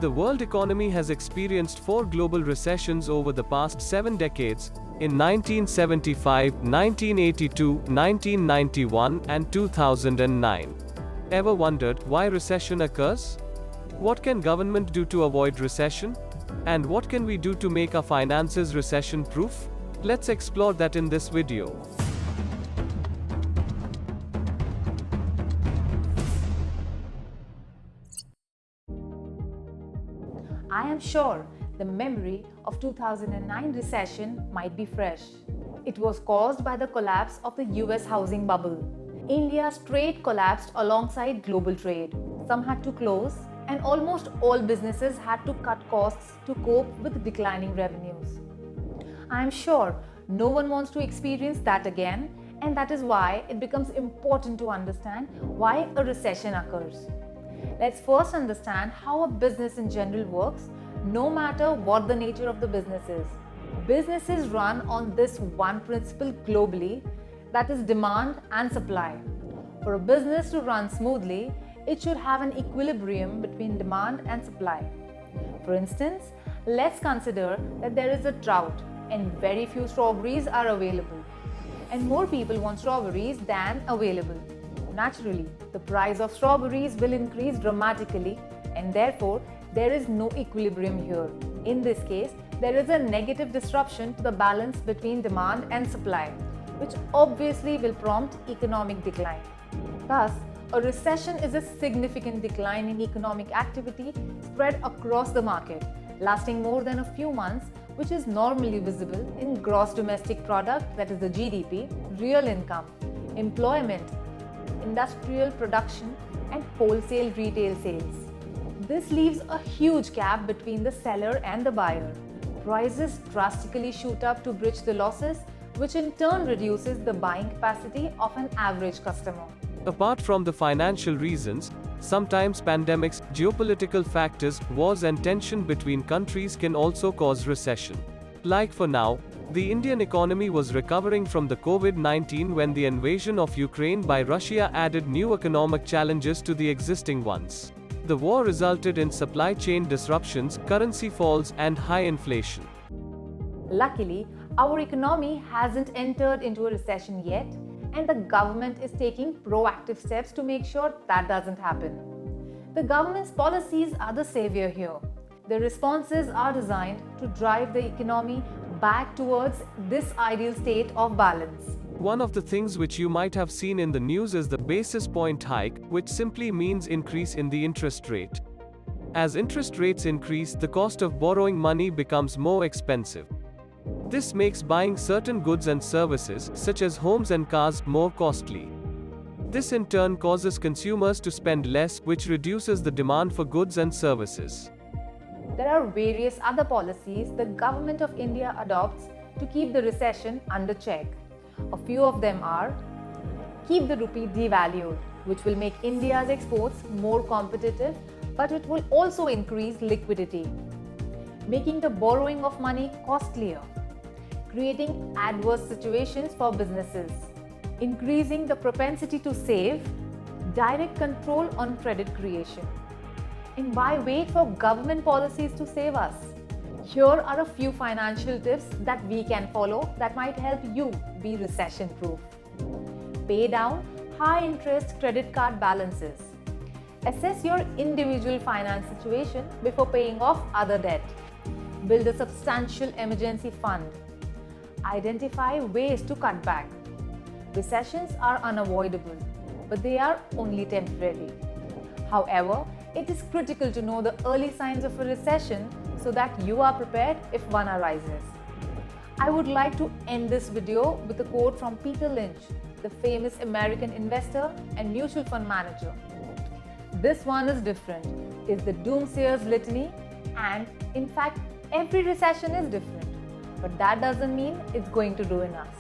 The world economy has experienced four global recessions over the past 7 decades, in 1975, 1982, 1991, and 2009. Ever wondered why recession occurs? What can government do to avoid recession? And what can we do to make our finances recession-proof? Let's explore that in this video. I am sure the memory of 2009 recession might be fresh. It was caused by the collapse of the US housing bubble. India's trade collapsed alongside global trade. Some had to close, and almost all businesses had to cut costs to cope with declining revenues. I am sure no one wants to experience that again, and that is why it becomes important to understand why a recession occurs. Let's first understand how a business in general works, no matter what the nature of the business is. Businesses run on this one principle globally, that is demand and supply. For a business to run smoothly, it should have an equilibrium between demand and supply. For instance, let's consider that there is a drought and very few strawberries are available, and more people want strawberries than available. Naturally, the price of strawberries will increase dramatically, and therefore there is no equilibrium here. In this case, there is a negative disruption to the balance between demand and supply, which obviously will prompt economic decline. Thus, a recession is a significant decline in economic activity spread across the market, lasting more than a few months, which is normally visible in gross domestic product, that is the GDP, real income, employment, industrial production, and wholesale retail sales. This leaves a huge gap between the seller and the buyer. Prices drastically shoot up to bridge the losses, which in turn reduces the buying capacity of an average customer. Apart from the financial reasons, sometimes pandemics, geopolitical factors, wars and tension between countries can also cause recession. Like for now, the Indian economy was recovering from the COVID-19 when the invasion of Ukraine by Russia added new economic challenges to the existing ones. The war resulted in supply chain disruptions, currency falls, and high inflation. Luckily, our economy hasn't entered into a recession yet, and the government is taking proactive steps to make sure that doesn't happen. The government's policies are the savior here. The responses are designed to drive the economy back towards this ideal state of balance. One of the things which you might have seen in the news is the basis point hike, which simply means increase in the interest rate. As interest rates increase, the cost of borrowing money becomes more expensive. This makes buying certain goods and services, such as homes and cars, more costly. This in turn causes consumers to spend less, which reduces the demand for goods and services. There are various other policies the Government of India adopts to keep the recession under check. A few of them are: keep the rupee devalued, which will make India's exports more competitive, but it will also increase liquidity, making the borrowing of money costlier, creating adverse situations for businesses, increasing the propensity to save, direct control on credit creation. And why wait for government policies to save us? Here are a few financial tips that we can follow that might help you be recession-proof. Pay down high-interest credit card balances. Assess your individual finance situation before paying off other debt. Build a substantial emergency fund. Identify ways to cut back. Recessions are unavoidable, but they are only temporary. However, it is critical to know the early signs of a recession so that you are prepared if one arises. I would like to end this video with a quote from Peter Lynch, the famous American investor and mutual fund manager. This one is different, is the doomsayer's litany, and in fact, every recession is different. But that doesn't mean it's going to ruin us.